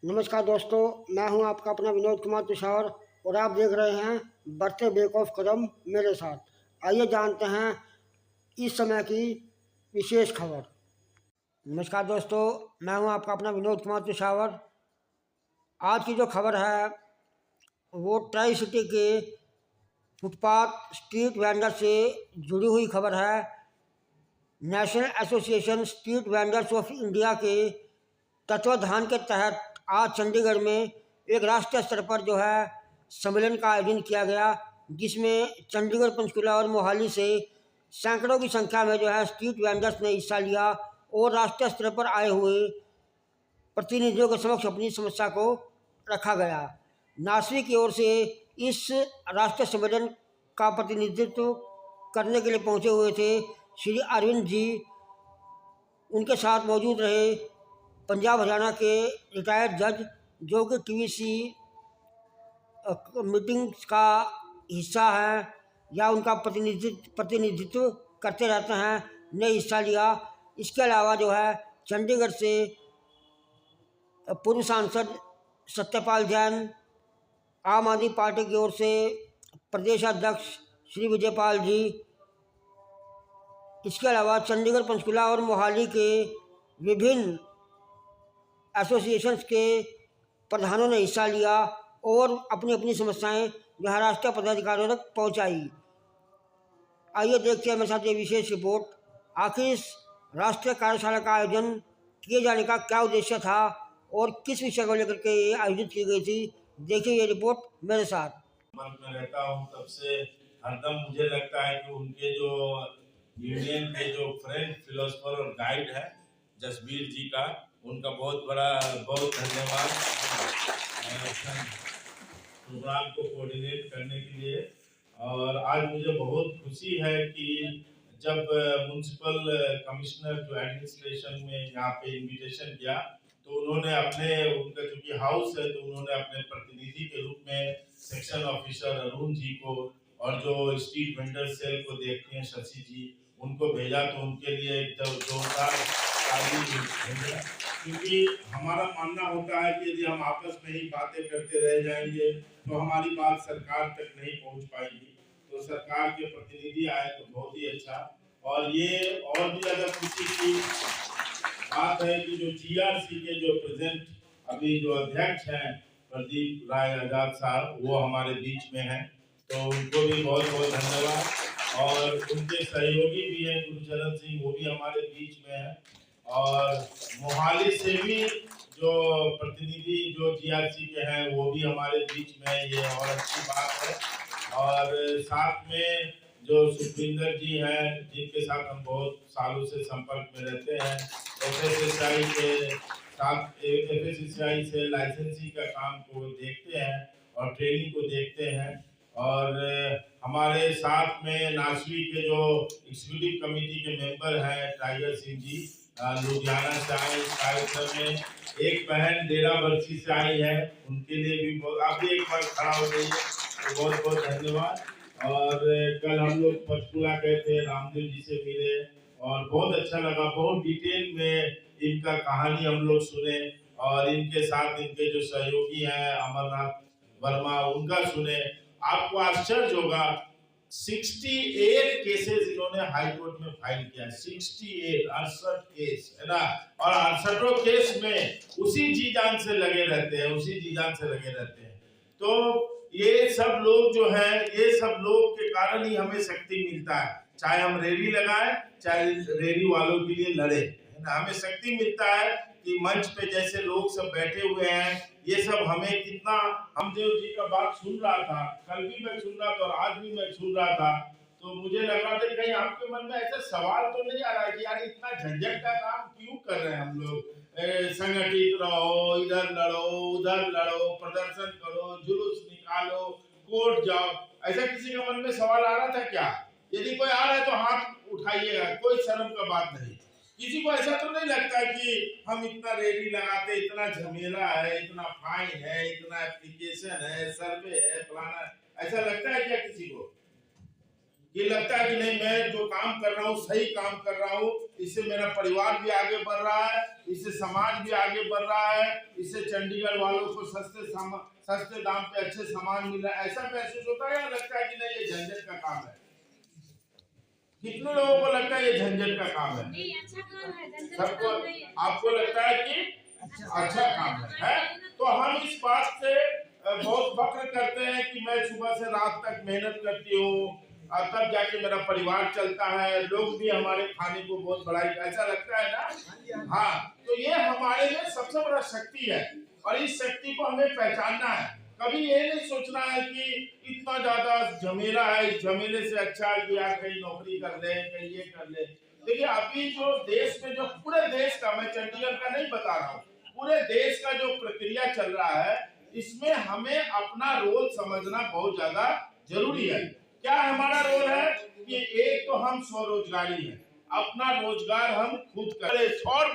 नमस्कार दोस्तों, मैं हूं आपका अपना विनोद कुमार पिशावर और आप देख रहे हैं बढ़ते बेक ऑफ कदम मेरे साथ। आइए जानते हैं इस समय की विशेष खबर। नमस्कार दोस्तों, मैं हूं आपका अपना विनोद कुमार पिशावर। आज की जो खबर है वो ट्राई सिटी के फुटपाथ स्ट्रीट वेंडर से जुड़ी हुई खबर है। National association street vendors of India के तत्वाधान के तहत आज चंडीगढ़ में एक राष्ट्रीय स्तर पर जो है सम्मेलन का आयोजन किया गया, जिसमें चंडीगढ़, पंचकुला और मोहाली से सैकड़ों की संख्या में जो है स्ट्रीट वेंडर्स ने हिस्सा लिया और राष्ट्रीय स्तर पर आए हुए प्रतिनिधियों के समक्ष अपनी समस्या को रखा गया। नासवी की ओर से इस राष्ट्रीय सम्मेलन का प्रतिनिधित्व करने के लिए पहुंचे हुए थे श्री अरविंद जी। उनके साथ मौजूद रहे पंजाब हरियाणा के रिटायर्ड जज, जो कि टीवीसी मीटिंग्स का हिस्सा हैं या उनका प्रतिनिधित्व करते रहते हैं, ने हिस्सा लिया। इसके अलावा जो है चंडीगढ़ से पूर्व सांसद सत्यपाल जैन, आम आदमी पार्टी की ओर से प्रदेश अध्यक्ष श्री विजयपाल जी, इसके अलावा चंडीगढ़, पंचकुला और मोहाली के विभिन्न एसोसिएशंस के प्रधानों ने हिस्सा लिया और अपनी अपनी समस्याएं महाराष्ट्र पदाधिकारियों तक पहुंचाई। आइए देखते हैं मेरे साथ ये विशेष रिपोर्ट। आखिर इस राष्ट्रीय कार्यशाला का आयोजन किए जाने का क्या उद्देश्य था और किस विषय को लेकर के ये आयोजित की गई थी, देखिए ये रिपोर्ट मेरे साथ। मन में रहता हूँ तब से हरदम मुझे लगता है कि उनके जो यूनियन के जो फ्रेंड, फिलोसफर और गाइड है जसबीर जी का, उनका बहुत धन्यवाद प्रोग्राम को कोऑर्डिनेट करने के लिए। और आज मुझे बहुत खुशी है कि जब म्युनिसिपल कमिश्नर जो एडमिनिस्ट्रेशन में यहाँ पे इनविटेशन किया तो उन्होंने उनका चूंकि हाउस है तो उन्होंने अपने प्रतिनिधि के रूप में सेक्शन ऑफिसर अरुण जी को और जो स्ट्रीट वेंडर सेल को देखते हैं शशि जी, उनको भेजा। तो उनके लिए जोरदार ताली, क्योंकि हमारा मानना होता है कि यदि हम आपस में ही बातें करते रह जाएंगे तो हमारी बात सरकार तक नहीं पहुंच पाएगी। तो सरकार के प्रतिनिधि आए तो बहुत ही अच्छा। और ये और भी ज्यादा खुशी की बात है कि जो जीआरसी के जो प्रेजेंट अभी जो अध्यक्ष हैं प्रदीप राय आजाद साहब, वो हमारे बीच में हैं, तो उनको भी बहुत बहुत धन्यवाद। और उनके सहयोगी भी हैं गुरुचरण सिंह, वो भी हमारे बीच में हैं। और मोहाली से भी जो प्रतिनिधि जो जीआरसी के हैं वो भी हमारे बीच में है, ये और अच्छी बात है। और साथ में जो सुखविंदर जी हैं, जिनके साथ हम बहुत सालों से संपर्क में रहते हैं, एफएसएसआई से लाइसेंसिंग का काम को देखते हैं और ट्रेनिंग को देखते हैं। और हमारे साथ में नासवी के जो एग्जीक्यूटिव कमेटी के मेंबर हैं टाइगर सिंह जी, लुधियाना से आए इस कार्यक्रम में। एक बहन डेरा बर्सी से आई है, उनके लिए भी बहुत, आप भी एक बार खड़ा हो जाइए, तो बहुत बहुत धन्यवाद। और कल हम लोग पंचकुला गए थे, रामदेव जी से मिले और बहुत अच्छा लगा। बहुत डिटेल में इनका कहानी हम लोग सुने और इनके साथ इनके जो सहयोगी हैं अमरनाथ वर्मा, उनका सुने। आपको आश्चर्य होगा 68 केसेस इन्होंने हाई कोर्ट में फाइल किया। 68 केस है ना। और 68 केस में उसी जी जान से लगे रहते हैं। तो ये सब लोग जो है, ये सब लोग के कारण ही हमें शक्ति मिलता है। चाहे हम रैली लगाए, चाहे रैली वालों के लिए लड़े, है ना। हमें शक्ति मिलता है कि मंच पे जैसे लोग सब बैठे हुए हैं, ये सब हमें कितना, हमदेव जी का बात सुन रहा था, कल भी मैं सुन रहा था और आज भी मैं सुन रहा था, तो मुझे लग रहा था कहीं आपके मन में ऐसा सवाल तो नहीं आ रहा है कि यार इतना झंझट का काम क्यों कर रहे हैं हम लोग। संगठित रहो, इधर लड़ो, उधर लड़ो, प्रदर्शन करो, जुलूस निकालो, कोर्ट जाओ, ऐसा किसी के मन में सवाल आ रहा था क्या? यदि कोई आ रहा है तो हाथ उठाइएगा, कोई शर्म का बात नहीं। किसी को ऐसा तो नहीं लगता कि हम इतना रैली लगाते, इतना झमेला है, इतना फाइन है, इतना एप्लीकेशन है, सर्वे है, फलाना, ऐसा लगता है क्या किसी को? ये लगता है कि नहीं, मैं जो काम कर रहा हूँ सही काम कर रहा हूँ, इससे मेरा परिवार भी आगे बढ़ रहा है, इससे समाज भी आगे बढ़ रहा है, इससे चंडीगढ़ वालों को सस्ते दाम पे अच्छे सामान मिल रहा है, ऐसा महसूस होता है या लगता है कि नहीं ये झंझट का काम है? कितने लोगों को लगता है ये झंझट का काम है? नहीं, अच्छा काम है। सबको आपको लगता है कि अच्छा काम है? तो हम इस बात से बहुत फख्र करते हैं कि मैं सुबह से रात तक मेहनत करती हूँ और तब जाके मेरा परिवार चलता है, लोग भी हमारे खाने को बहुत बड़ाई, ऐसा लगता है ना? हाँ, तो ये हमारे लिए सबसे बड़ा शक्ति है और इस शक्ति को हमें पहचानना है। कभी ये नहीं सोचना है कि इतना ज्यादा झमेला है, इस झमेले से अच्छा है कि यार कहीं नौकरी कर ले, कहीं ये कर ले। देखिए अभी जो देश में, जो पूरे देश का, मैं चंडीगढ़ का नहीं बता रहा हूँ, पूरे देश का जो प्रक्रिया चल रहा है, इसमें हमें अपना रोल समझना बहुत ज्यादा जरूरी है। क्या हमारा रोल है कि एक तो हम स्वरोजगारी है, अपना रोजगार हम खुद करें और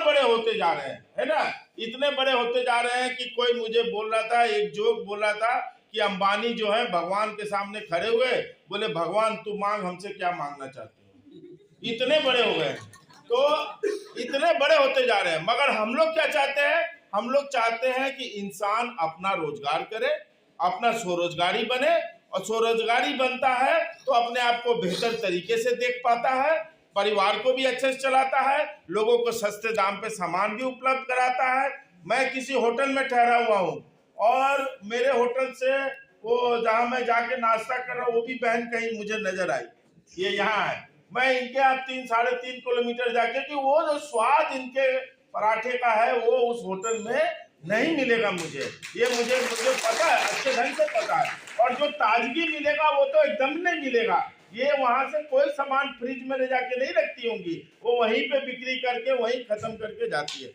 बड़े होते जा रहे हैं, है ना? इतने बड़े होते जा रहे हैं कि कोई मुझे बोल रहा था, एक जोक बोल रहा था कि अंबानी जो है भगवान के सामने खड़े हुए बोले, भगवान तू मांग, हमसे क्या मांगना चाहते हो? इतने बड़े हो गए। तो इतने बड़े होते जा रहे हैं, मगर हम लोग क्या चाहते हैं? हम लोग चाहते हैं कि इंसान अपना रोजगार करे, अपना स्वरोजगारी बने, और स्वरोजगारी बनता है तो अपने आप को बेहतर तरीके से देख पाता है, परिवार को भी अच्छे से चलाता है, लोगों को सस्ते दाम पे सामान भी उपलब्ध कराता है। मैं किसी होटल में ठहरा हुआ हूँ और मेरे होटल से वो जहाँ मैं जाके नाश्ता कर रहा हूँ, वो भी बहन कहीं मुझे नजर आई, ये यहाँ है। मैं इनके यहाँ 3-3.5 किलोमीटर जाके, कि वो जो स्वाद इनके पराठे का है वो उस होटल में नहीं मिलेगा मुझे, ये मुझे पता है, अच्छे ढंग से पता है। और जो ताजगी मिलेगा वो तो एकदम नहीं मिलेगा। ये वहां से कोई सामान फ्रिज में ले जाके नहीं रखती होंगी, वो वहीं पे बिक्री करके वहीं खत्म करके जाती है।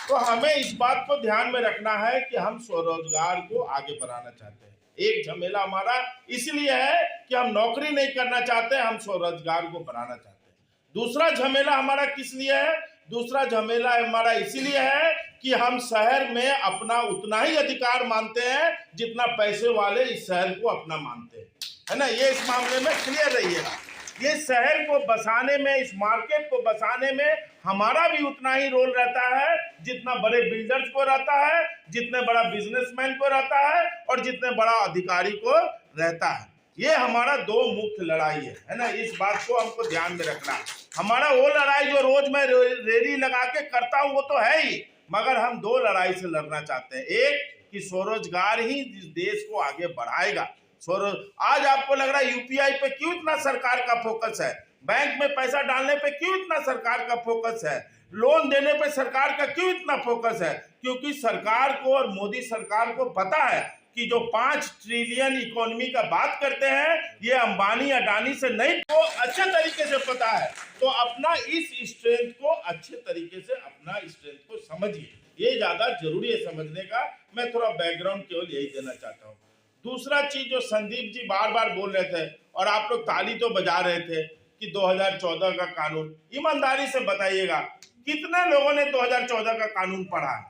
तो हमें इस बात को ध्यान में रखना है कि हम स्वरोजगार को आगे बढ़ाना चाहते हैं। एक झमेला हमारा इसलिए है कि हम नौकरी नहीं करना चाहते, हम स्वरोजगार को बढ़ाना चाहते हैं। दूसरा झमेला हमारा किस लिए है? दूसरा झमेला हमारा इसलिए है कि हम शहर में अपना उतना ही अधिकार मानते हैं जितना पैसे वाले इस शहर को अपना मानते हैं, है ना? ये इस मामले में क्लियर रहिएगा। ये शहर को बसाने में, इस मार्केट को बसाने में हमारा भी उतना ही रोल रहता है जितना बड़े बिल्डर्स को रहता है, जितने बड़ा बिजनेसमैन को रहता है और जितने बड़ा अधिकारी को रहता है। ये हमारा दो मुख्य लड़ाई है ना? इस बात को हमको ध्यान में रखना है। हमारा वो लड़ाई जो रोज मैं रेडी लगा के करता हूँ वो तो है ही, मगर हम दो लड़ाई से लड़ना चाहते हैं। एक कि स्वरोजगार ही इस देश को आगे बढ़ाएगा। आज आपको लग रहा है यूपीआई पे क्यों इतना सरकार का फोकस है, बैंक में पैसा डालने पे क्यों इतना सरकार का फोकस है, लोन देने पे सरकार का क्यों इतना फोकस है? क्योंकि सरकार को और मोदी सरकार को पता है कि जो 5 ट्रिलियन इकोनॉमी का बात करते हैं ये अंबानी अडानी से नहीं, तो अच्छे तरीके से पता है। तो अपना इस स्ट्रेंथ को अच्छे तरीके से, अपना स्ट्रेंथ को समझिए, ये ज्यादा जरूरी है समझने का। मैं थोड़ा बैकग्राउंड केवल यही देना चाहता हूँ। दूसरा चीज जो संदीप जी बार बार बोल रहे थे और आप लोग ताली तो बजा रहे थे कि 2014 का कानून, ईमानदारी से बताइएगा कितने लोगों ने 2014 का कानून पढ़ा है?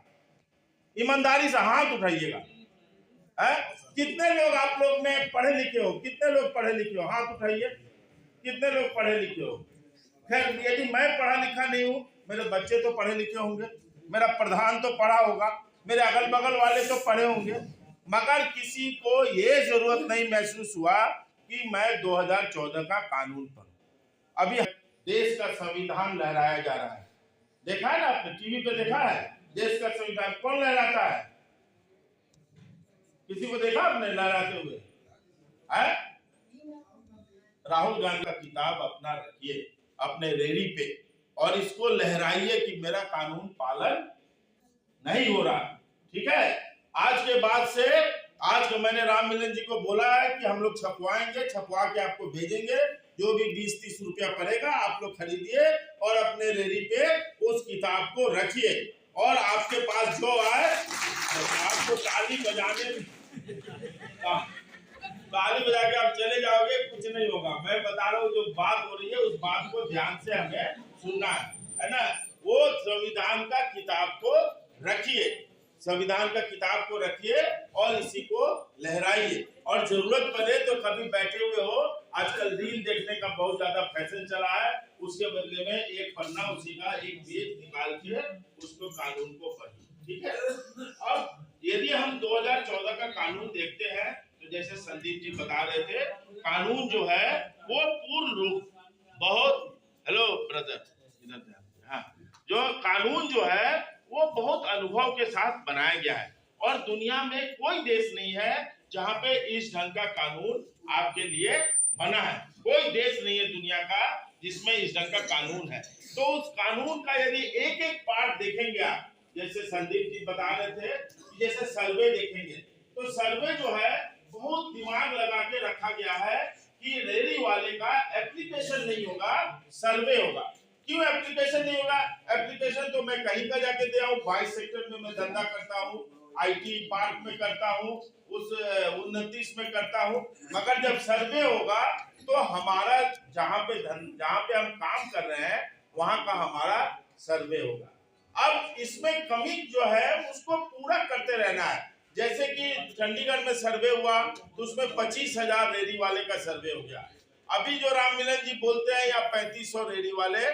ईमानदारी से हाथ उठाइएगा। कितने लोग आप लोग ने पढ़े लिखे हो? कितने लोग पढ़े लिखे हो? हाथ उठाइए। कितने लोग पढ़े लिखे हो? खैर यदि मैं पढ़ा लिखा नहीं हूँ, मेरे बच्चे तो पढ़े लिखे होंगे, मेरा प्रधान तो पढ़ा होगा, मेरे अगल बगल वाले तो पढ़े होंगे, मगर किसी को ये जरूरत नहीं महसूस हुआ कि मैं 2014 का कानून पढ़ूं। अभी देश का संविधान लहराया जा रहा है, देखा है ना आपने, टीवी पे देखा है? देश का संविधान कौन लहराता है? किसी को देखा आपने लहराते हुए? है राहुल गांधी का किताब अपना रखिए अपने रेडी पे और इसको लहराइए कि मेरा कानून पालन नहीं हो रहा। ठीक है, आज के बाद से, आज को मैंने राम मिलन जी को बोला है कि हम लोग छपवाएंगे, छपवा के आपको भेजेंगे, जो भी 20-30 रुपया पड़ेगा आप लोग खरीदिए और अपने रेडी पे उस किताब को रखिए और आपके पास जो आए आपको ताली बजाने, ताली बजा के आप चले जाओगे, कुछ नहीं होगा। मैं बता रहा हूँ जो बात हो रही है उस बात को ध्यान से हमें सुनना है ना? वो संविधान का किताब को रखिए, संविधान का किताब को रखिए और इसी को लहराइए। और जरूरत पड़े तो कभी बैठे हुए हो, आजकल रील देखने का बहुत ज्यादा फैशन चला है, उसके बदले में एक पन्ना उसी का एक पेज निकाल के उसको कानून को पढ़िए, ठीक है। अब यदि हम 2014 का कानून देखते हैं तो जैसे संदीप जी बता रहे थे, कानून जो है वो पूर्ण रूप बहुत, हेलो ब्रदर इधर, हाँ, जो कानून जो है वो बहुत अनुभव के साथ बनाया गया है और दुनिया में कोई देश नहीं है जहां पे इस ढंग का कानून आपके लिए बना है। कोई देश नहीं है दुनिया का जिसमें इस ढंग का कानून है। तो उस कानून का यदि एक एक पार्ट देखेंगे आप, जैसे संदीप जी बता रहे थे, जैसे सर्वे देखेंगे तो सर्वे जो है बहुत दिमाग लगा के रखा गया है कि रेहड़ी वाले का एप्लीकेशन नहीं होगा, सर्वे होगा। क्यों एप्लीकेशन नहीं होगा? एप्लीकेशन तो मैं कहीं का जाके दे आऊं, 22 सेक्टर में मैं धंधा करता हूं, आईटी पार्क में करता हूं, उस 29 में करता हूं, मगर जब सर्वे होगा तो हमारा जहां पे हम काम कर रहे हैं वहां का हमारा सर्वे होगा। अब इसमें कमी जो है उसको पूरा करते रहना है। जैसे कि चंडीगढ़ में सर्वे हुआ तो उसमें 25,000 रेहड़ी वाले का सर्वे हो गया। अभी जो राम मिलन जी बोलते हैं या 3500 रेहड़ी वाले,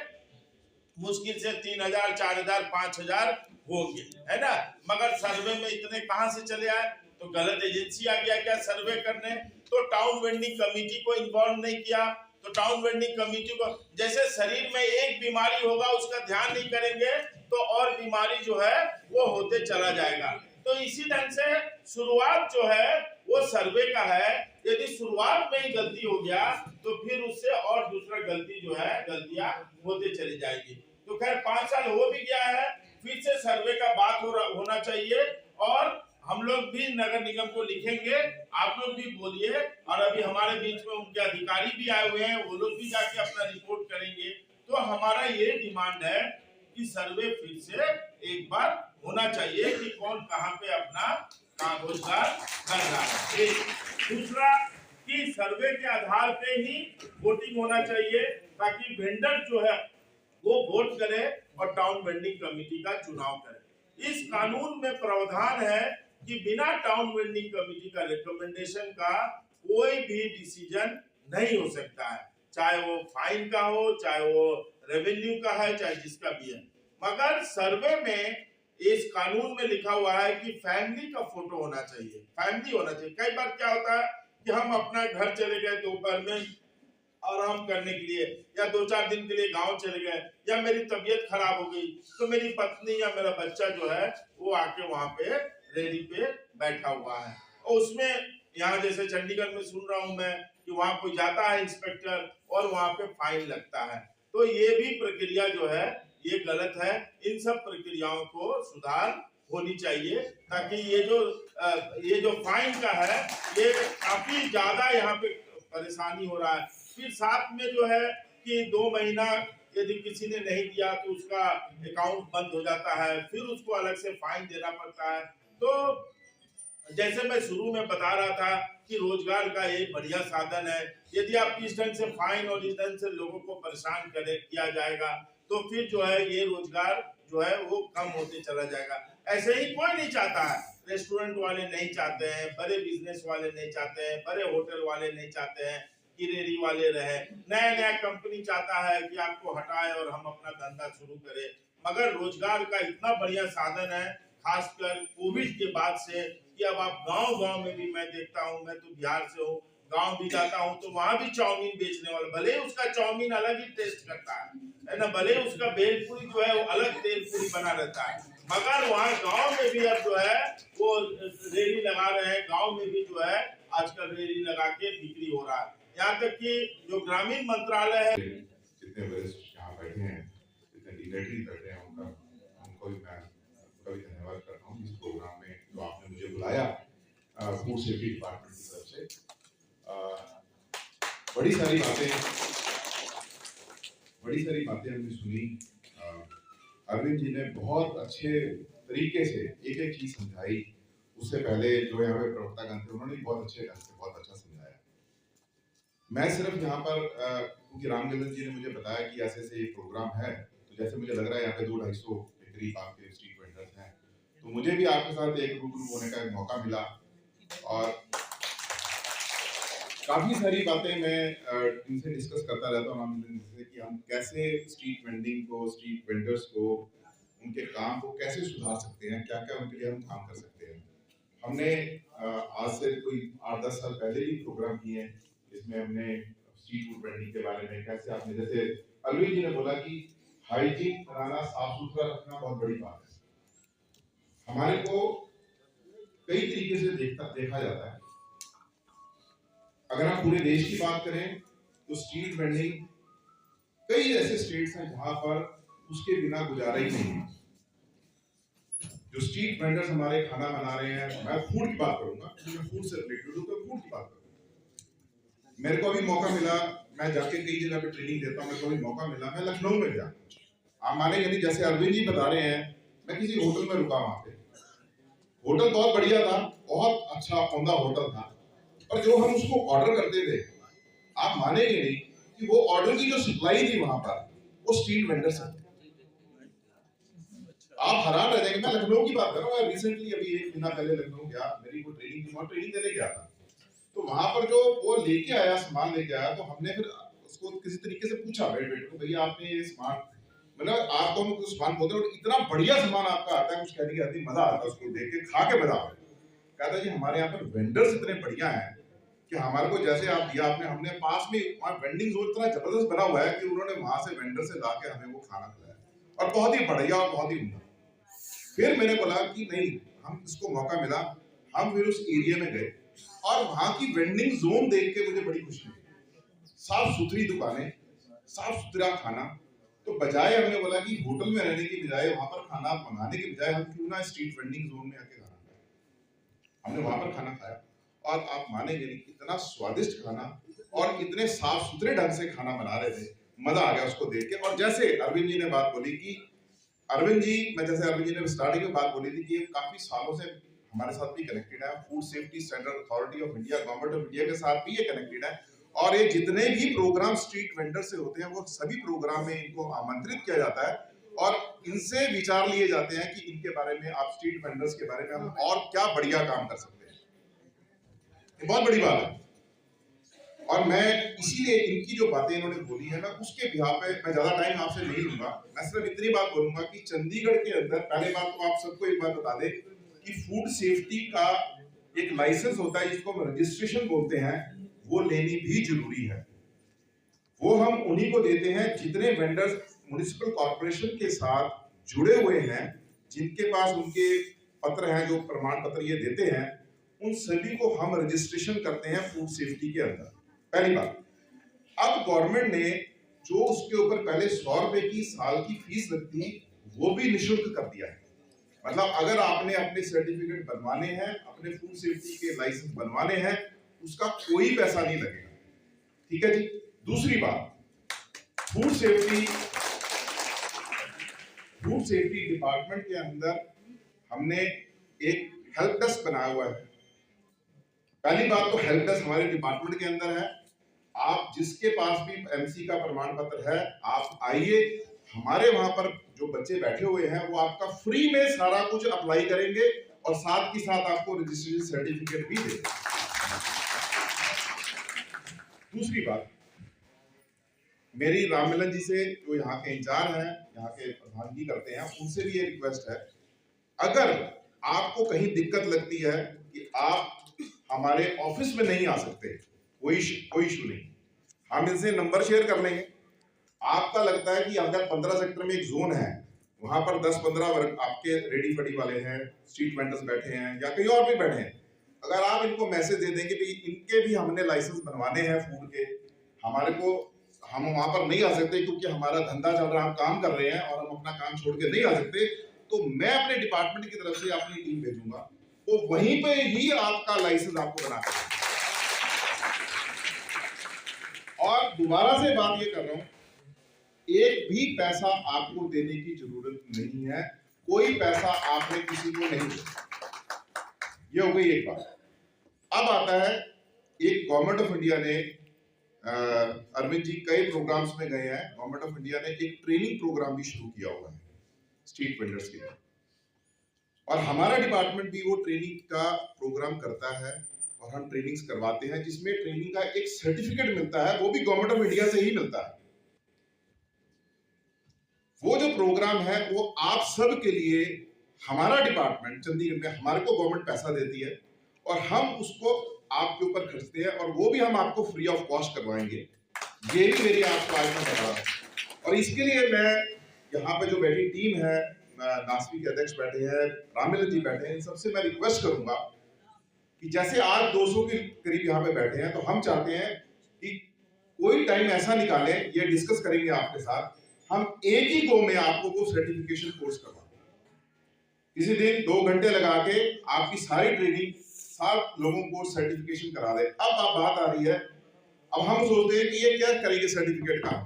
मुश्किल से 3,000, 4,000, 5,000 होंगे, है ना। मगर सर्वे में इतने कहां से चले आए? तो गलत एजेंसी आ गया क्या सर्वे करने? तो टाउन वेंडिंग कमेटी को इन्वॉल्व नहीं किया। तो टाउन वेंडिंग कमेटी को, जैसे शरीर में एक बीमारी होगा उसका ध्यान नहीं करेंगे तो और बीमारी जो है वो होते चला जाएगा। तो इसी ढंग से शुरुआत जो है वो सर्वे का है। यदि शुरुआत में ही गलती हो गया तो फिर उससे और दूसरा गलती जो है गलतियां होते चली जाएगी। तो खैर 5 साल हो भी गया है, फिर से सर्वे का बात होना चाहिए और हम लोग भी नगर निगम को लिखेंगे, आप लोग भी बोलिए। और अभी हमारे बीच में उनके अधिकारी भी आए हुए हैं, वो लोग भी जाके अपना रिपोर्ट करेंगे। तो हमारा ये डिमांड है कि सर्वे फिर से एक बार होना चाहिए कि कौन कहाँ पे अपना काम रोजगार कर रहा है। दूसरा कि सर्वे के आधार पे ही वोटिंग होना चाहिए ताकि वेंडर जो है वो वोट करे और टाउन वेंडिंग कमेटी का चुनाव करे। इस कानून में प्रावधान है कि बिना टाउन वेंडिंग कमेटी का रिकमेंडेशन का कोई भी डिसीजन नहीं हो सकता है, चाहे वो फाइन का हो, चाहे वो रेवेन्यू का है, चाहे जिसका भी है। मगर सर्वे में इस कानून में लिखा हुआ है कि फैमिली का फोटो होना चाहिए, फैमिली होना चाहिए। कई बार क्या होता है कि हम अपना घर चले गए दोपहर में आराम करने के लिए या 2-4 दिन के लिए गांव चले गए, या मेरी तबीयत खराब हो गई तो मेरी पत्नी या मेरा बच्चा जो है वो आके वहां पे रेडी पे बैठा हुआ है। और उसमें यहाँ जैसे चंडीगढ़ में सुन रहा हूँ मैं कि वहां कोई जाता है इंस्पेक्टर और वहां पे फाइन लगता है। तो ये भी प्रक्रिया जो है ये गलत है। इन सब प्रक्रियाओं को सुधार होनी चाहिए ताकि ये जो फाइन का है ये काफी ज्यादा यहाँ पे परेशानी हो रहा है। फिर साथ में जो है कि 2 महीना यदि किसी ने नहीं दिया तो उसका अकाउंट बंद हो जाता है, फिर उसको अलग से फाइन देना पड़ता है। तो जैसे मैं शुरू में बता रहा था कि रोजगार का एक बढ़िया साधन है। यदि आप इस ढंग से फाइन और इस ढंग से लोगों को परेशान किया जाएगा तो फिर जो है ये रोजगार जो है वो कम होते चला जाएगा। ऐसे ही कोई नहीं चाहता है, रेस्टोरेंट वाले नहीं चाहते हैं, बड़े बिजनेस वाले नहीं चाहते हैं, बड़े होटल वाले नहीं चाहते हैं कि रेहड़ी वाले रहे। नया कंपनी चाहता है कि आपको हटाए और हम अपना धंधा शुरू करें। मगर रोजगार का इतना बढ़िया साधन है, खासकर कोविड के बाद से, कि अब आप गांव में भी, मैं देखता हूं, मैं तो बिहार से हूँ, गांव भी जाता हूं तो वहां भी चाउमीन बेचने वाला, भले उसका चाउमीन अलग ही टेस्ट करता है ना, भले उसका भेलपुरी जो है वो अलग तेल पूरी बना रहता है, मगर वहाँ गांव में भी अब जो है वो रेहड़ी लगा रहे हैं। गांव में भी जो है आजकल रेहड़ी लगा के बिक्री हो रहा है। यहाँ तक कि जो ग्रामीण मंत्रालय है, जितने वरिष्ठ यहाँ बैठे हैं, जितने डिग्नेटरी बैठे हैं, उनको भी मैं धन्यवाद करता हूँ इस प्रोग्राम में जो आपने मुझे बुलाया फूड सेफ्टी डिपार्टमेंट की तरफ से। बड़ी सारी बातें हमने सुनी। अरविंद जी ने बहुत अच्छे तरीके से एक एक चीज समझाई। उससे पहले जो यहाँ पे प्रवक्तागण थे उन्होंने बहुत अच्छे ढंग से बहुत अच्छा समझाया। मैं सिर्फ यहाँ पर क्योंकि रामगलन जी ने मुझे बताया कि ऐसे ये प्रोग्राम है, तो जैसे मुझे लग रहा है यहाँ पे 200-250 के करीब आपके स्ट्रीट वेंडर्स हैं, तो मुझे भी आपके साथ एक रूबरू होने का एक मौका मिला और काफी सारी बातें मैं इनसे डिस्कस करता रहता हूँ जिससे कि हम कैसे स्ट्रीट वेंडिंग को, स्ट्रीट वेंडर्स को, उनके काम को कैसे सुधार सकते हैं, क्या क्या उनके लिए हम काम कर सकते हैं। हमने आज से कोई 8-10 साल पहले भी प्रोग्राम किए हैं जिसमें हमने स्ट्रीट फूड वेंडिंग के बारे में कैसे आपने, जैसे अलवी जी ने बोला कि हाइजीन बनाना, साफ सुथरा रखना बहुत बड़ी बात है। हमारे को कई तरीके से देखा जाता है। अगर हम पूरे देश की बात करें तो स्ट्रीट वेंडिंग कई ऐसे स्टेट्स हैं जहां पर उसके बिना गुजारा ही नहीं है। जो स्ट्रीट वेंडर्स हमारे खाना बना रहे हैं, मैं फूड की बात करूंगा, मैं फूड से रिलेटेड हूं तो फूड की बात करूंगा। मेरे को अभी मौका मिला, मैं जाके कई जगह पे ट्रेनिंग देता हूं, मेरे को अभी मौका मिला, मैं लखनऊ में गया। आप माने यानी जैसे अरविंद जी बता रहे हैं, मैं किसी होटल में रुका, वहां पे होटल बहुत बढ़िया था, बहुत अच्छा उम्दा होटल था, और जो हम उसको ऑर्डर करते थे, आप मानेंगे नहीं कि वो ऑर्डर की जो सप्लाई थी वहां पर, वो स्ट्रीट वेंडर से। आप हैरान रह जाएंगे। मैं लखनऊ की बात कर रहा हूँ, मैं रिसेंटली अभी 1 महीना पहले लखनऊ गया, मेरी वो ट्रेनिंग थी, वहां ट्रेनिंग देने गया था। तो वहां पर जो वो लेके आया, सामान लेके आया, तो हमने फिर उसको किसी तरीके से पूछा वेट को, भैया आपने ये सामान, मतलब आपको हम कुछ सामान बोलते हैं, इतना बढ़िया सामान आपका आता है, कुछ कहने की आती, मजा आता है उसको देख के, खा के मजा आता है। कहता है जी हमारे यहाँ पर वेंडर्स इतने बढ़िया हैं कि हमारे को जैसे आप दिया आपने, हमने पास में वहाँ वेंडिंग जोन इतना जबरदस्त बना हुआ है कि उन्होंने वहां से वेंडर से लाके हमें वो खाना खिलाया, और बहुत ही बढ़िया और बहुत ही उम्दा। फिर मैंने बोला कि नहीं, हम इसको मौका मिला, हम फिर उस एरिया में गए और वहां की वेंडिंग जोन देख के मुझे बड़ी खुशी हुई। साफ सुथरी दुकानें, साफ सुथरा खाना। तो बजाय हमने बोला कि होटल में रहने की बजाय, वहां पर खाना मंगाने के बजाय, हम क्यों ना स्ट्रीट वेंडिंग जोन में आके खाना खाएं। हमने वहां पर खाना खाया और आप मानेंगे नहीं, इतना स्वादिष्ट खाना और इतने साफ सुथरे ढंग से खाना बना रहे थे, मजा आ गया उसको देख के। और जैसे अरविंद जी ने बात बोली कि अरविंद जी ने स्टार्टिंग में बात बोली थी कि काफी सालों से हमारे साथ भी कनेक्टेड है, food safety standard authority of India, government of India के साथ भी ये कनेक्टेड है। और ये जितने भी प्रोग्राम स्ट्रीट वेंडर से होते हैं, वो सभी प्रोग्राम में इनको आमंत्रित किया जाता है और इनसे विचार लिए जाते हैं कि इनके बारे में, आप स्ट्रीट वेंडर्स के बारे में हम और क्या बढ़िया काम कर सकते हैं। ये बहुत बड़ी बात है। और मैं इसीलिए इनकी जो बातें इन्होंने बोली है, मैं उसके बिहाफ पे, मैं ज्यादा टाइम आपसे नहीं लूंगा, मैं सिर्फ इतनी बात बोलूंगा कि चंडीगढ़ के अंदर, पहले बात तो आप सबको एक बात बता दें कि फूड सेफ्टी का एक लाइसेंस होता है जिसको हम रजिस्ट्रेशन बोलते हैं, वो लेनी भी जरूरी है। वो हम उन्हीं को देते हैं जितने वेंडर्स म्युनिसिपल कॉर्पोरेशन के साथ जुड़े हुए हैं, जिनके पास उनके पत्र हैं, जो प्रमाण पत्र ये देते हैं, उन सभी को हम रजिस्ट्रेशन करते हैं फूड सेफ्टी के अंदर। पहली बात। अब गवर्नमेंट ने जो उसके ऊपर पहले 100 रुपए की साल की फीस लगती, वो भी निःशुल्क कर दिया है। मतलब अगर आपने अपने सर्टिफिकेट बनवाने हैं, अपने फूड सेफ्टी के लाइसेंस बनवाने हैं, उसका कोई पैसा नहीं लगेगा। ठीक है जी। दूसरी बात, फूड सेफ्टी डिपार्टमेंट के अंदर हमने एक हेल्प डेस्क बनाया हुआ है। पहली बात तो हेल्प डेस्क हमारे डिपार्टमेंट के अंदर है। आप जिसके पास भी एमसी का प्रमाण पत्र है, आप आइए, हमारे वहां पर जो बच्चे बैठे हुए हैं वो आपका फ्री में सारा कुछ अप्लाई करेंगे और साथ ही साथ आपको रजिस्ट्रेशन सर्टिफिकेट भी देंगे। दूसरी बात, मेरी राममिलन जी से, जो यहाँ के इंचार्ज हैं, यहाँ के प्रधानगी करते हैं, उनसे भी ये रिक्वेस्ट है, अगर आपको कहीं दिक्कत लगती है कि आप हमारे ऑफिस में नहीं आ सकते, कोई इशू नहीं, हम इनसे नंबर शेयर कर लेंगे। आपका लगता है कि अगर 15 सेक्टर में एक जोन है, वहां पर 10-15 वर्ग आपके रेडी फड़ी वाले हैं, स्ट्रीट वेंडर्स बैठे हैं या कहीं और भी बैठे हैं, अगर आप इनको मैसेज दे देंगे कि इनके भी हमने लाइसेंस बनवाने हैं फूड के, हमारे को, हम वहां पर नहीं आ सकते क्योंकि हमारा धंधा चल रहा है, हम काम कर रहे हैं और हम अपना काम छोड़ के नहीं आ सकते, तो मैं अपने डिपार्टमेंट की तरफ से अपनी टीम भेजूंगा, वो वहीं पे ही आपका लाइसेंस आपको बना कर। और दोबारा से बात ये कर रहा हूं, एक भी पैसा आपको देने की जरूरत नहीं है, कोई पैसा आपने किसी को नहीं दिया। ये हो गई एक बात। अब आता है, एक गवर्नमेंट ऑफ इंडिया ने, अरविंद जी कई प्रोग्राम्स में गए हैं, गवर्नमेंट ऑफ इंडिया ने एक ट्रेनिंग प्रोग्राम भी शुरू किया हुआ है स्ट्रीट वेंडर्स के लिए। और हमारा डिपार्टमेंट भी वो ट्रेनिंग का प्रोग्राम करता है और हम ट्रेनिंग्स करवाते हैं, जिसमें ट्रेनिंग का एक सर्टिफिकेट मिलता है, वो भी गवर्नमेंट ऑफ इंडिया से ही मिलता है। वो जो प्रोग्राम है वो आप सब के लिए हमारा डिपार्टमेंट चंडीगढ़ में, हमारे को गवर्नमेंट पैसा देती है और हम उसको आपके ऊपर खर्चते हैं, और वो भी हम आपको फ्री ऑफ कॉस्ट करवाएंगे। ये भी मेरी आपको आज मैं बता रहा हूँ। और इसके लिए मैं यहाँ पे जो बैठी टीम है, नासवी के अध्यक्ष बैठे हैं, राममिलन जी बैठे हैं, इन सबसे मैं रिक्वेस्ट करूंगा कि जैसे आज 200 के करीब यहाँ पे बैठे हैं, तो हम चाहते हैं कि कोई टाइम ऐसा निकालें, ये डिस्कस करेंगे आपके साथ, हम एक ही गो में आपको वो सर्टिफिकेशन कोर्स करवाएं। किसी दिन 2 घंटे लगा के आपकी सारी ट्रेनिंग 7 लोगों को सर्टिफिकेशन करा दे। अब बात आ रही है, अब हम सोचते हैं कि ये क्या करेंगे सर्टिफिकेट का।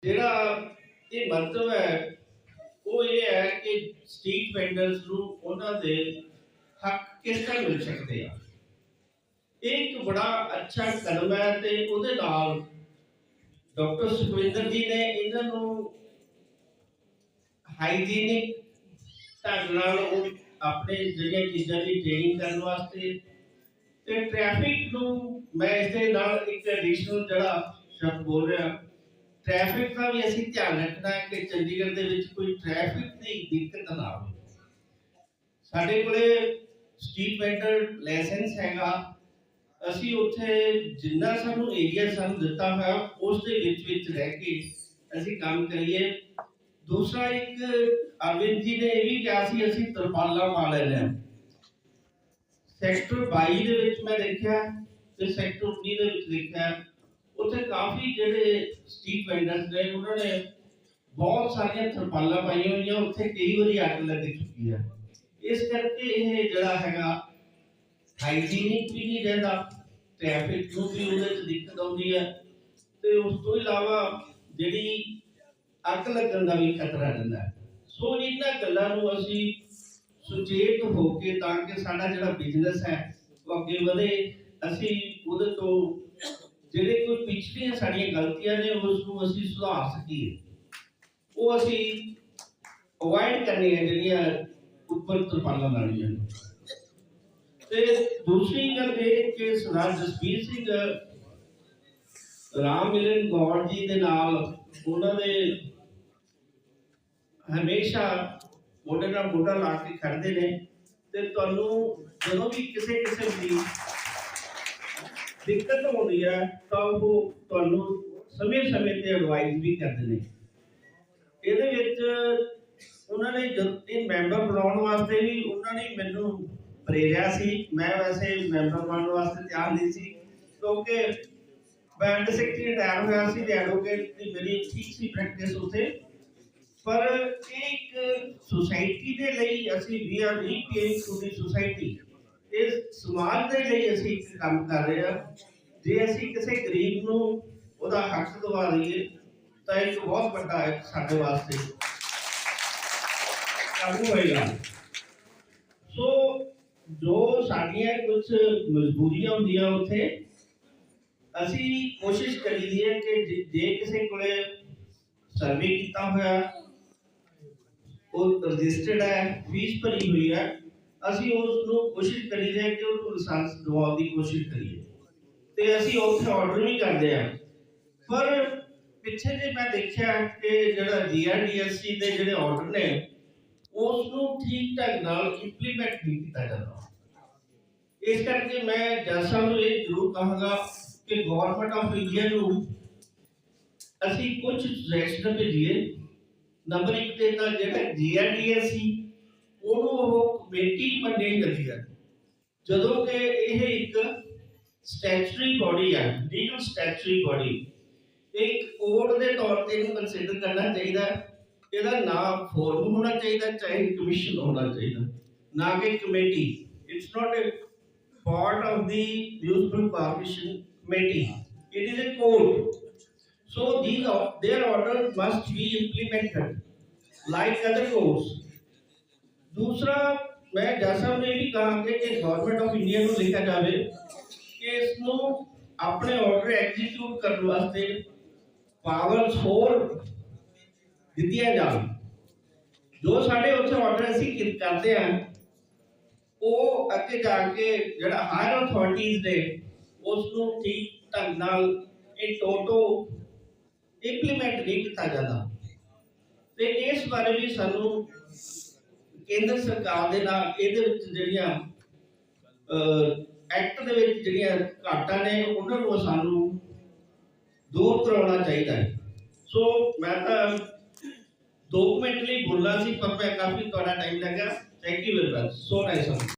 ਜਿਹੜਾ ਇਹ ਮੰਤਵ ਹੈ ਉਹ ਇਹ ਹੈ ਕਿ ਸਟਰੀਟ ਵੈਂਡਰਸ ਨੂੰ ਉਹਨਾਂ ਦੇ ਹੱਕ ਕਿਸ ਤਰ੍ਹਾਂ ਮਿਲ ਸਕਦੇ ਆ। ਇਹ ਇੱਕ ਬੜਾ ਅੱਛਾ ਕਦਮ ਹੈ ਤੇ ਉਹਦੇ ਨਾਲ ਡਾਕਟਰ ਸੁਖਵਿੰਦਰ ਜੀ ਨੇ ਇਹਨਾਂ ਨੂੰ ਹਾਈਜੀਨਿਕ ਢੰਗ ਨਾਲ ਉਹ ਆਪਣੇ ਜਿਹੜੀਆਂ ਚੀਜ਼ਾਂ ਦੀ ਟ੍ਰੇਨਿੰਗ ਕਰਨ ਵਾਸਤੇ ਤੇ ਟ੍ਰੈਫਿਕ ਨੂੰ ਮੈਂ ਇਸ ਦੇ ਨਾਲ ਇੱਕ ਐਡੀਸ਼ਨਲ ਜਿਹੜਾ ਸ਼ਬਦ ਬੋਲ ਰਿਹਾ, ट्रैफिक का भी ਅਸੀਂ ਧਿਆਨ ਰੱਖਣਾ ਹੈ ਕਿ ਚੰਡੀਗੜ੍ਹ ਦੇ ਵਿੱਚ ਕੋਈ ਟ੍ਰੈਫਿਕ ਦੀ ਦਿੱਕਤ ਨਾ ਆਵੇ। ਸਾਡੇ ਕੋਲੇ ਸਟਰੀਟ ਵੈਂਡਰ ਲਾਇਸੈਂਸ ਹੈਗਾ, ਅਸੀਂ ਉੱਥੇ ਜਿੰਨਾ ਸਾਨੂੰ ਏਰੀਆ ਸਾਨੂੰ ਦਿੱਤਾ ਹੋਇਆ ਉਸ ਦੇ ਵਿੱਚ ਰਹਿ ਕੇ ਅਸੀਂ ਕੰਮ ਕਰੀਏ। ਦੂਸਰਾ ਇੱਕ ਅਰਵਿੰਦ ਜੀ ਨੇ ਇਹ ਵੀ ਕਿਹਾ ਸੀ ਅਸੀਂ ਤਰਪਾਲਾਂ ਪਾ ਲੈਣੇ ਆ। ਸੈਕਟਰ 22 ਦੇ ਵਿੱਚ ਮੈਂ ਦੇਖਿਆ ਤੇ ਸੈਕਟਰ 19 ਦੇ ਵਿੱਚ ਦੇਖਿਆ, ਉੱਥੇ ਕਾਫੀ ਜਿਹੜੇ ਸਟਰੀਟ ਵੈਂਡਰਸ ਨੇ ਉਹਨਾਂ ਨੇ ਬਹੁਤ ਸਾਰੀਆਂ ਤਰਪਾਲਾਂ ਪਾਈਆਂ ਹੋਈਆਂ, ਉੱਥੇ ਕਈ ਵਾਰੀ ਅੱਗ ਲੱਗ ਚੁੱਕੀ ਹੈ। ਇਸ ਕਰਕੇ ਇਹ ਜਿਹੜਾ ਹੈਗਾ ਹਾਈਜੀਨਿਕ ਵੀ ਨਹੀਂ ਰਹਿੰਦਾ, ਟ੍ਰੈਫਿਕ ਨੂੰ ਵੀ ਉਹਦੇ 'ਚ ਦਿੱਕਤ ਆਉਂਦੀ ਹੈ ਤੇ ਉਸ ਤੋਂ ਇਲਾਵਾ ਜਿਹੜੀ ਅੱਗ ਲੱਗਣ ਦਾ ਵੀ ਖਤਰਾ ਰਹਿੰਦਾ ਹੈ। ਸੋ ਇਹਨਾਂ ਗੱਲਾਂ ਨੂੰ ਅਸੀਂ ਸੁਚੇਤ ਹੋ ਕੇ ਤਾਂ ਕਿ ਸਾਡਾ ਜਿਹੜਾ ਬਿਜ਼ਨਸ ਹੈ ਉਹ ਅੱਗੇ ਵਧੇ, ਅਸੀਂ ਉਹਦੇ ਤੋਂ ਜਿਹੜੇ ਕੋਈ ਪਿਛਲੀਆਂ ਸਾਡੀਆਂ ਗਲਤੀਆਂ ਨੇ ਉਸ ਨੂੰ ਅਸੀਂ ਸੁਧਾਰ ਸਕੀਏ, ਉਹ ਅਸੀਂ ਅਵੋਇਡ ਕਰਨੀਆਂ ਜਿਹੜੀਆਂ ਉੱਪਰ ਤਰਪਾਲਾਂ ਲਾਉਣੀਆਂ ਨੇ। ਤੇ ਦੂਸਰੀ ਗੱਲ ਇਹ ਕਿ ਸਰਦਾਰ ਜਸਬੀਰ ਸਿੰਘ ਰਾਮਮਿਲਨ ਗੌਰ ਜੀ ਦੇ ਨਾਲ ਉਹਨਾਂ ਦੇ ਹਮੇਸ਼ਾ ਮੋਢੇ ਨਾਲ ਮੋਢਾ ਲਾ ਕੇ ਖੜਦੇ ਨੇ ਤੇ ਤੁਹਾਨੂੰ ਜਦੋਂ ਵੀ ਕਿਸੇ ਕਿਸਮ ਦੀ ਦਿੱਕਤ ਹੁੰਦੀ ਹੈ ਤਾਂ ਉਹ ਤੁਹਾਨੂੰ ਸਮੇਂ-ਸਮੇਂ ਤੇ ਐਡਵਾਈਸ ਵੀ ਕਰਦੇ ਨੇ। ਇਹਦੇ ਵਿੱਚ ਉਹਨਾਂ ਨੇ ਇਹ ਮੈਂਬਰ ਬਣਾਉਣ ਵਾਸਤੇ ਵੀ ਉਹਨਾਂ ਨੇ ਮੈਨੂੰ ਪ੍ਰੇਰਿਆ ਸੀ। ਮੈਂ ਵੈਸੇ ਮੈਂਬਰ ਬਣਨ ਵਾਸਤੇ ਤਿਆਰ ਨਹੀਂ ਸੀ ਕਿਉਂਕਿ ਮੈਂ ਅੰਡਰ ਸੈਕਟਰੀ ਰਿਟਾਇਰ ਹੋਇਆ ਸੀ ਤੇ ਐਡਵੋਕੇਟ ਦੀ ਮੇਰੀ ਠੀਕ ਸੀ ਪ੍ਰੈਕਟਿਸ ਉੱਥੇ, ਪਰ ਇਹ ਇੱਕ ਸੁਸਾਇਟੀ ਦੇ ਲਈ ਅਸੀਂ ਵੀ ਆਰ ਰੀਪੇਇੰਗ ਟੂ ਦੀ ਸੁਸਾਇਟੀ, ਇਸ ਸਮਾਜ ਦੇ ਲਈ ਅਸੀਂ ਇੱਕ ਕੰਮ ਕਰ ਰਹੇ ਹਾਂ। ਜੇ ਅਸੀਂ ਕਿਸੇ ਗਰੀਬ ਨੂੰ ਉਹਦਾ ਹੱਕ ਦਿਵਾ ਦਈਏ ਤਾਂ ਇੱਕ ਬਹੁਤ ਵੱਡਾ ਇੱਕ ਸਾਡੇ ਵਾਸਤੇ ਕੰਮ ਹੋਏਗਾ। ਸੋ ਜੋ ਸਾਡੀਆਂ ਕੁਝ ਮਜਬੂਰੀਆਂ ਹੁੰਦੀਆਂ ਉੱਥੇ ਅਸੀਂ ਕੋਸ਼ਿਸ਼ ਕਰੀਦੀ ਹੈ ਕਿ ਜੇ ਕਿਸੇ ਕੋਲੇ ਸਰਵੇ ਕੀਤਾ ਹੋਇਆ, ਉਹ ਰਜਿਸਟਰਡ ਹੈ, ਫੀਸ ਭਰੀ ਹੋਈ ਹੈ, ਅਸੀਂ ਉਸ ਨੂੰ ਕੋਸ਼ਿਸ਼ ਕਰੀਦੇ ਹਾਂ ਕਿ ਉਹਨੂੰ ਲਾਇਸੈਂਸ ਦਿਵਾਉਣ ਦੀ ਕੋਸ਼ਿਸ਼ ਕਰੀਏ ਤੇ ਅਸੀਂ ਉੱਥੇ ਆਰਡਰ ਵੀ ਕਰਦੇ ਹਾਂ। ਪਰ ਪਿੱਛੇ ਜੇ ਮੈਂ ਦੇਖਿਆ ਕਿ ਜਿਹੜਾ GRDSC ਦੇ ਜਿਹੜੇ ਆਰਡਰ ਨੇ ਉਸ ਨੂੰ ਠੀਕ ਢੰਗ ਨਾਲ ਇੰਪਲੀਮੈਂਟ ਨਹੀਂ ਕੀਤਾ ਜਾਂਦਾ। ਇਸ ਕਰਕੇ ਮੈਂ ਜੱਜ ਸਾਹਿਬ ਨੂੰ ਇਹ ਜ਼ਰੂਰ ਕਹਾਂਗਾ ਕਿ ਗਵਰਨਮੈਂਟ ਆਫ ਇੰਡੀਆ ਨੂੰ ਅਸੀਂ ਕੁਝ ਸਜੈਸ਼ਨ ਭੇਜੀਏ। ਨੰਬਰ 1 ਤੇ ਤਾਂ ਜਿਹੜਾ GRDS ਸੀ ਉਹਨੂੰ ਉਹ ਕਮੇਟੀ ਮੰਨੀ ਜਾਂਦੀ ਹੈ, ਜਦੋਂ ਕਿ ਇਹ ਇੱਕ ਸਟੈਚੂਟਰੀ ਬੋਡੀ ਹੈ, ਲੀਗਲ ਸਟੈਚੂਟਰੀ ਬੋਡੀ। ਇੱਕ ਕੋਡ ਦੇ ਤੌਰ ਤੇ ਇਹਨੂੰ ਕੰਸੀਡਰ ਕਰਨਾ ਚਾਹੀਦਾ। ਇਹਦਾ ਨਾਮ ਫੋਰਮ ਹੋਣਾ ਚਾਹੀਦਾ, ਚਾਹੇ ਕਮਿਸ਼ਨ ਹੋਣਾ ਚਾਹੀਦਾ, ਨਾ ਕਿ committee. It's not a part of the municipal corporation committee, it is a code, so their orders must be implemented like other codes। दूसरा मैं जज साहब ने भी कहा कि गवर्नमेंट ऑफ इंडिया को लिखा जाए कि इसको अपने ऑर्डर एग्जीक्यूट करने वास्ते पावर्स होर दित्तियां जान। जो साढ़े उत्थे ऑर्डर असीं करते हैं ਉਹ ਅੱਗੇ ਜਾ ਕੇ ਜਿਹੜਾ ਹਾਇਰ ਅਥਾਰਟੀਜ਼ ਨੇ ਉਸ ਨੂੰ ਠੀਕ ਢੰਗ ਨਾਲ ਇਹ ਟੋਟੋ ਇੰਪਲੀਮੈਂਟ ਨਹੀਂ ਕੀਤਾ ਜਾਂਦਾ। ਤੇ ਇਸ ਬਾਰੇ ਵੀ ਸਾਨੂੰ ਕੇਂਦਰ ਸਰਕਾਰ ਦੇ ਨਾਲ ਇਹਦੇ ਵਿੱਚ ਜਿਹੜੀਆਂ ਐਕਟ ਦੇ ਵਿੱਚ ਜਿਹੜੀਆਂ ਘਾਟਾਂ ਨੇ ਉਹਨਾਂ ਨੂੰ ਸਾਨੂੰ ਦੂਰ ਕਰਾਉਣਾ ਚਾਹੀਦਾ ਹੈ। ਸੋ ਮੈਂ ਤਾਂ 2 ਮਿੰਟ ਲਈ ਬੋਲਣਾ ਸੀ, ਪਰ ਮੈਂ ਕਾਫੀ ਤੁਹਾਡਾ ਟਾਈਮ ਲੱਗਾ। Thank you very much. So nice of you.